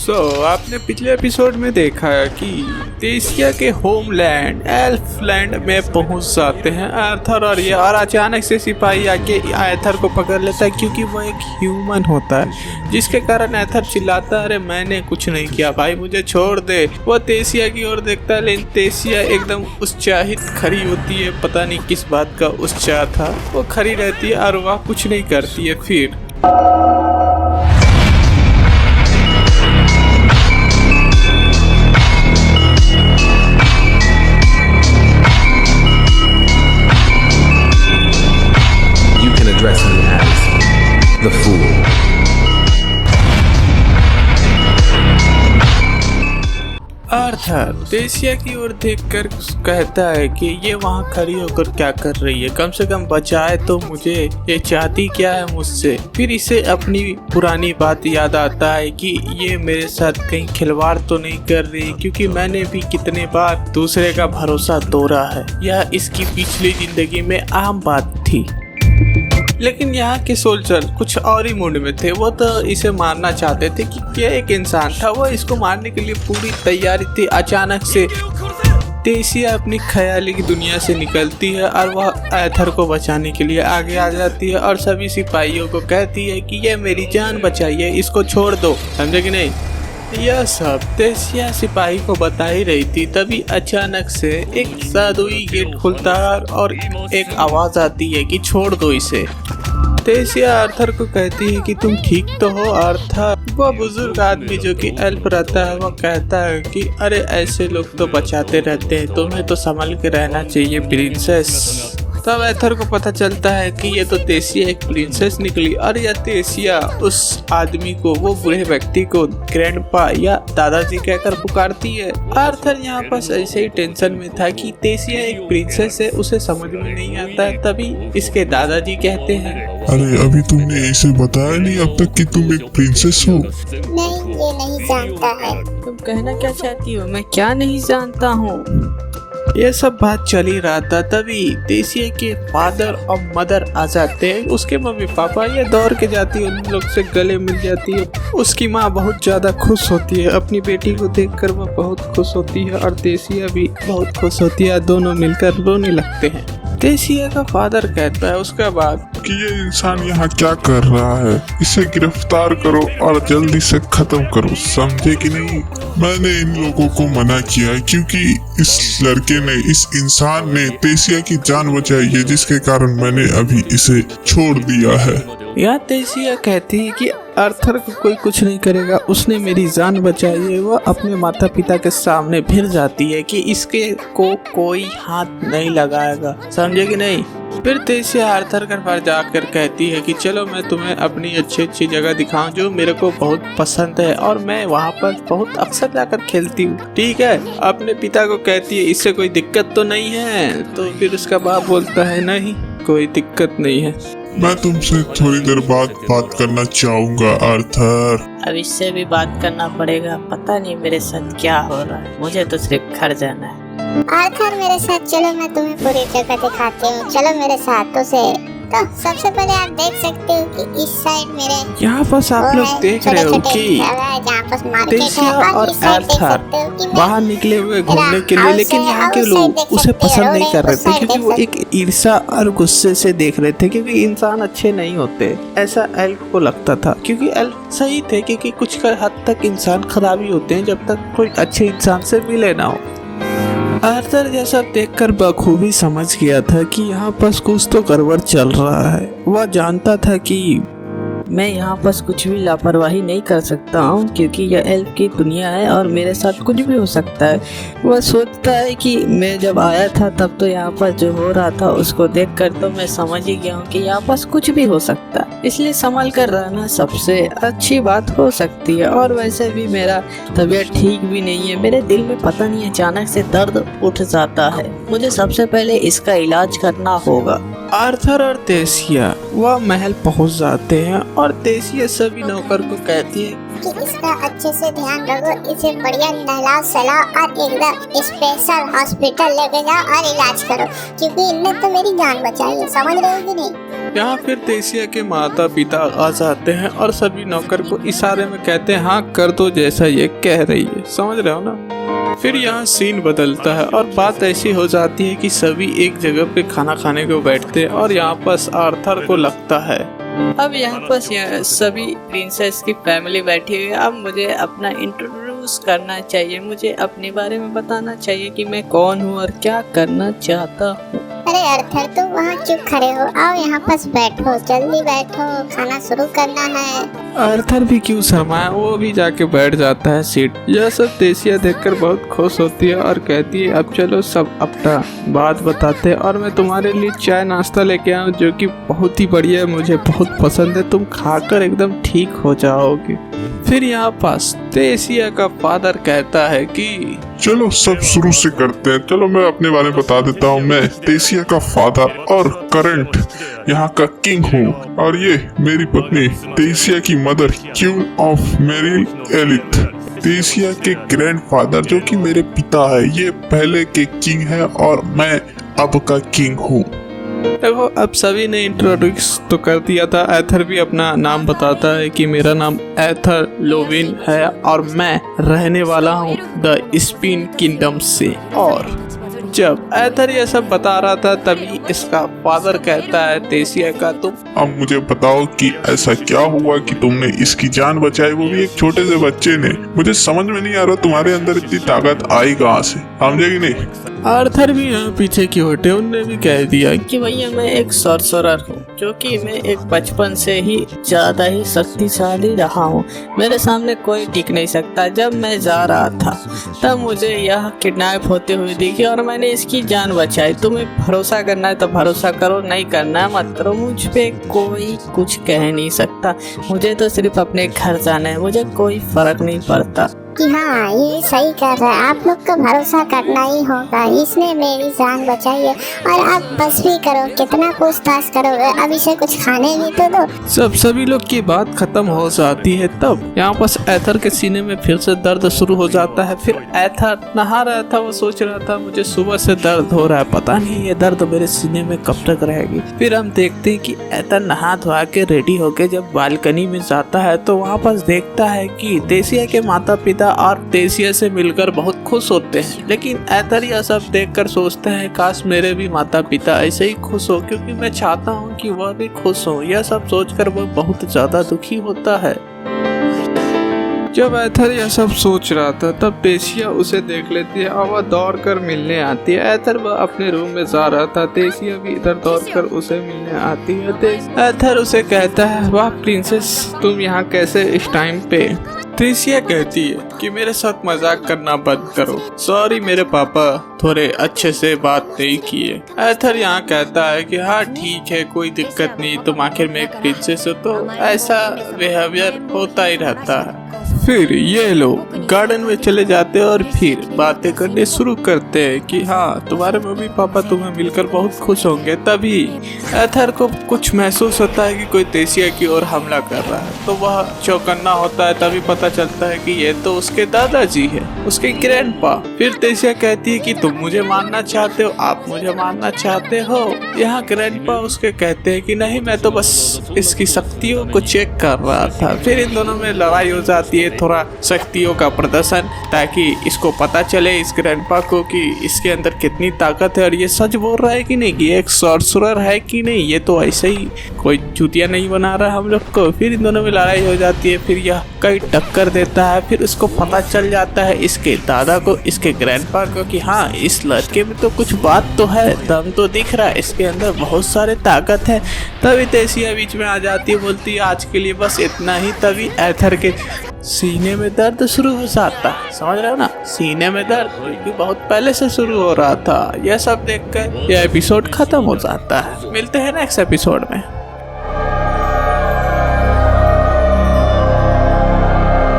आपने पिछले एपिसोड में देखा है कि तेसिया के होमलैंड एल्फलैंड में पहुंच जाते हैं आर्थर और ये, और अचानक से सिपाही आके आर्थर को पकड़ लेता है क्योंकि वो एक ह्यूमन होता है, जिसके कारण आर्थर चिल्लाता है, अरे मैंने कुछ नहीं किया भाई, मुझे छोड़ दे। वो तेसिया की ओर देखता है लेकिन तेसिया एकदम उत्साहित खड़ी होती है, पता नहीं किस बात का उत्साह था, वो खड़ी रहती है और वह कुछ नहीं करती है। फिर address me as the fool. Arthur Tessia की ओर देखकर कहता है कि ये वहाँ खड़ी होकर क्या कर रही है, कम से कम बचाए तो मुझे, ये चाहती क्या है मुझसे। फिर इसे अपनी पुरानी बात याद आता है कि ये मेरे साथ कहीं खिलवाड़ तो नहीं कर रही, क्योंकि मैंने भी कितने बार दूसरे का भरोसा तोड़ा है। यह इसकी पिछली जिंदगी में आम बात थी। लेकिन यहाँ के सोल्जर कुछ और ही मूड में थे, वो तो इसे मारना चाहते थे कि यह एक इंसान था, वो इसको मारने के लिए पूरी तैयारी थी। अचानक से तेसिया अपनी ख्याली की दुनिया से निकलती है और वह आर्थर को बचाने के लिए आगे आ जाती है और सभी सिपाहियों को कहती है कि यह मेरी जान बचाइए, इसको छोड़ दो, समझे कि नहीं। यह सब तेसिया सिपाही को बता ही रही थी, तभी अचानक से एक जादुई गेट खुलता है और एक आवाज आती है कि छोड़ दो इसे। तेसिया आर्थर को कहती है कि तुम ठीक तो हो आर्थर। वह बुजुर्ग आदमी जो कि एल्फ रहता है, वह कहता है कि अरे ऐसे लोग तो बचाते रहते हैं, तुम्हें तो संभल के रहना चाहिए प्रिंसेस। तब आर्थर को पता चलता है कि ये तो तेसिया एक प्रिंसेस निकली और यह तेसिया उस आदमी को, वो बूढ़े व्यक्ति को ग्रैंडपा या दादाजी कहकर पुकारती है। आर्थर यहाँ पर ऐसे ही टेंशन में था कि तेसिया एक प्रिंसेस है, उसे समझ में नहीं आता है। तभी इसके दादाजी कहते हैं, अरे अभी तुमने इसे बताया नहीं अब तक कि तुम एक प्रिंसेस हो? नहीं, ये नहीं जानता है। तुम कहना क्या चाहती हो? मैं क्या नहीं जानता हूँ। ये सब बात चल ही रहा था, तभी तेसिया के फादर और मदर आ जाते हैं। उसके मम्मी पापा, ये दौड़ के जाती है, उन लोग से गले मिल जाती है। उसकी माँ बहुत ज्यादा खुश होती है, अपनी बेटी को देखकर वह बहुत खुश होती है और तेसिया भी बहुत खुश होती है, दोनों मिलकर रोने लगते हैं। तेसिया का फादर कहता है उसके बाद कि ये इंसान यहाँ क्या कर रहा है, इसे गिरफ्तार करो और जल्दी से खत्म करो, समझे कि नहीं। मैंने इन लोगों को मना किया है क्योंकि इस लड़के ने, इस इंसान ने तेसिया की जान बचाई है, जिसके कारण मैंने अभी इसे छोड़ दिया है। यह तेसिया कहती है कि आर्थर को कोई कुछ नहीं करेगा, उसने मेरी जान बचाई है। वह अपने माता पिता के सामने फिर जाती है कि इसके को कोई हाथ नहीं लगाएगा, समझे कि नहीं। फिर तेसिया आर्थर के पास जाकर कहती है कि चलो मैं तुम्हें अपनी अच्छी अच्छी जगह दिखाऊं जो मेरे को बहुत पसंद है और मैं वहाँ पर बहुत अक्सर जाकर खेलती हूँ, ठीक है। अपने पिता को कहती है इससे कोई दिक्कत तो नहीं है। तो फिर उसका बाप बोलता है नहीं, कोई दिक्कत नहीं है। मैं तुमसे थोड़ी देर बाद बात करना चाहूँगा आर्थर। अब इससे भी बात करना पड़ेगा, पता नहीं मेरे साथ क्या हो रहा है, मुझे तो सिर्फ घर जाना है। आर्थर मेरे साथ चलो, मैं तुम्हें पूरी जगह दिखाती हूँ, चलो मेरे साथ। तो सबसे पहले आप देख सकते हो कि इस साइड मेरे यहाँ पर आप लोग देख रहे हो कि तेसिया और आर्थर बाहर निकले हुए घूमने के लिए, लेकिन यहाँ के लोग उसे पसंद नहीं कर रहे थे क्योंकि वो एक ईर्ष्या और गुस्से से देख रहे थे, क्योंकि इंसान अच्छे नहीं होते, ऐसा एल्फ को लगता था। क्योंकि एल्फ सही थे, क्योंकि कुछ हद तक इंसान खराब ही होते हैं जब तक कोई अच्छे इंसान से मिले ना हो। आर्थर यह सब देखकर बखूबी समझ गया था कि यहाँ पर कुछ तो गड़बड़ चल रहा है। वह जानता था कि मैं यहाँ पर कुछ भी लापरवाही नहीं कर सकता हूँ, क्योंकि यह एल्फ की दुनिया है और मेरे साथ कुछ भी हो सकता है। वह सोचता है कि मैं जब आया था तब तो यहाँ पर जो हो रहा था उसको देखकर तो मैं समझ ही गया हूँ कि यहाँ पर कुछ भी हो सकता है, इसलिए संभल कर रहना सबसे अच्छी बात हो सकती है। और वैसे भी मेरा तबीयत ठीक भी नहीं है, मेरे दिल में पता नहीं अचानक से दर्द उठ जाता है, मुझे सबसे पहले इसका इलाज करना होगा। आर्थर और तेसिया वह महल पहुंच जाते हैं और तेसिया सभी नौकर को कहती है कि इसका अच्छे से ध्यान रखो, इसे बढ़िया नहला सला और एकदम स्पेशल हॉस्पिटल लेके जाओ और इलाज करो, क्योंकि इनने तो मेरी जान बचाई है, समझ रहे हो कि नहीं। यहाँ फिर तेसिया के माता पिता आ जाते हैं और सभी नौकर को इशारे में कहते हैं हाँ कर दो जैसा ये कह रही है, समझ रहे हो ना। फिर यहाँ सीन बदलता है और बात ऐसी हो जाती है कि सभी एक जगह पे खाना खाने को बैठते हैं और यहाँ पर आर्थर को लगता है अब यहाँ पर सभी प्रिंसेस की फैमिली बैठी हुई है। अब मुझे अपना इंट्रोड्यूस करना चाहिए, मुझे अपने बारे में बताना चाहिए कि मैं कौन हूँ और क्या करना चाहता हूँ। अरे अर्थर तुम वहाँ क्यों खड़े हो, आओ यहाँ पास बैठो, जल्दी बैठो, खाना शुरू करना है। आर्थर भी क्यों शर्माया, वो भी जाके बैठ जाता है सीट। यह सब तेसिया देखकर बहुत खुश होती है और कहती है अब चलो सब अपना बात बताते हैं और मैं तुम्हारे लिए चाय नाश्ता लेके आऊँ जो कि बहुत ही बढ़िया है, मुझे बहुत पसंद है, तुम खाकर एकदम ठीक हो जाओगे। फिर यहाँ पास तेसिया का फादर कहता है कि चलो सब शुरू से करते हैं। चलो मैं अपने बारे में बता देता हूँ। मैं तेसिया का फादर और करंट यहाँ का किंग हूँ और ये मेरी पत्नी तेसिया की मदर क्वीन ऑफ मेरी एलिथ। तेसिया के ग्रैंडफादर जो कि मेरे पिता है, ये पहले के किंग है और मैं अब का किंग हूँ। देखो अब सभी ने इंट्रोड्यूस तो कर दिया था। एथर भी अपना नाम बताता है कि मेरा नाम एथर लोविन है और मैं रहने वाला हूँ द स्पिन किंगडम से। और जब एथर ये सब बता रहा था तभी इसका फादर कहता है तेसिया का तुम अब मुझे बताओ कि ऐसा क्या हुआ कि तुमने इसकी जान बचाई, वो भी एक छोटे से बच्चे ने। मुझे समझ में नहीं आ रहा तुम्हारे अंदर इतनी ताकत आई कहाँ से, समझे कि नहीं। आर्थर भी यहाँ पीछे की हटे, उनने भी कह दिया कि भैया मैं एक सॉर्सरर हूँ क्योंकि मैं एक बचपन से ही ज्यादा ही शक्तिशाली रहा हूँ, मेरे सामने कोई टिक नहीं सकता। जब मैं जा रहा था तब मुझे यह किडनैप होते हुए दिखी और मैंने इसकी जान बचाई। तुम्हें भरोसा करना है तो भरोसा करो, नहीं करना है मत करो। मुझ पे कोई कुछ कह नहीं सकता, मुझे तो सिर्फ अपने घर जाना है, मुझे कोई फर्क नहीं पड़ता। कि हाँ ये सही कर रहा है, आप लोग को भरोसा करना ही होगा, इसने मेरी जान बचाई है। और आप बस भी करो, कितना पूछताछ करोगे, अब इसे कुछ खाने भी तो दो। सभी लोग की बात खत्म हो जाती है। तब यहाँ पास एथर के सीने में फिर से दर्द शुरू हो जाता है। फिर एथर नहा रहा था, वो सोच रहा था मुझे सुबह से दर्द हो रहा है, पता नहीं ये दर्द मेरे सीने में कब तक रहेगी। फिर हम देखते हैं कि एथर नहा धोआ के रेडी होके जब बालकनी में जाता है तो वहाँ पास देखता है कि तेसिया के माता पिता और तेसिया से मिलकर बहुत खुश होते हैं। लेकिन एथर यह सब देखकर सोचता है काश मेरे भी माता पिता ऐसे ही खुश हो, क्योंकि मैं चाहता हूँ कि वह भी खुश हो। यह सब सोचकर वह बहुत ज्यादा दुखी होता है। जब एथर यह सब सोच रहा था तब तेसिया उसे देख लेती है और वह दौड़ कर मिलने आती है। एथर वह अपने रूम में जा रहा था, तेसिया भी इधर दौड़कर उसे मिलने आती है। एथर उसे कहता है वाह प्रिंसेस तुम यहाँ कैसे इस टाइम पे। तेसिया कहती है कि मेरे साथ मजाक करना बंद करो, सॉरी मेरे पापा थोड़े अच्छे से बात नहीं किए। एथर यहाँ कहता है कि हाँ ठीक है कोई दिक्कत नहीं, तुम आखिर में एक प्रिंसेस हो तो ऐसा बिहेवियर होता ही रहता है। फिर ये लोग गार्डन में चले जाते हैं और फिर बातें करने शुरू करते हैं कि हाँ तुम्हारे मम्मी पापा तुम्हें मिलकर बहुत खुश होंगे। तभी एथर को कुछ महसूस होता है कि कोई तेसिया की ओर हमला कर रहा है, तो वह चौकन्ना होता है। तभी पता चलता है कि ये तो उसके दादाजी है, उसके ग्रैंडपा। फिर तेसिया कहती है कि तुम मुझे मारना चाहते हो, आप मुझे मारना चाहते हो। यहाँ ग्रैंडपा उसके कहते हैं कि नहीं मैं तो बस इसकी शक्तियों को चेक कर रहा था। फिर इन दोनों में लड़ाई हो जाती है, थोड़ा शक्तियों का प्रदर्शन, ताकि इसको पता चले इस ग्रैंडपा को कि इसके अंदर कितनी ताकत है और ये सच बोल रहा है कि नहीं, कि एक सॉर्सरर है कि नहीं, ये तो ऐसे ही कोई चूतिया नहीं बना रहा हम लोग को। फिर इन दोनों में लड़ाई हो जाती है। फिर यह कई टक्कर देता है। फिर उसको पता चल जाता है इसके दादा को, इसके ग्रैंडपा को, कि हाँ इस लड़के में तो कुछ बात तो है, दम तो दिख रहा है, इसके अंदर बहुत सारे ताकत है। तभी तेसिया बीच में आ जाती है, बोलती है आज के लिए बस इतना ही। तभी एथर के सीने में दर्द शुरू हो जाता है, समझ रहे हो ना, सीने में दर्द क्योंकि बहुत पहले से शुरू हो रहा था। यह सब देखकर यह एपिसोड खत्म हो जाता है। मिलते हैं नेक्स्ट एपिसोड में।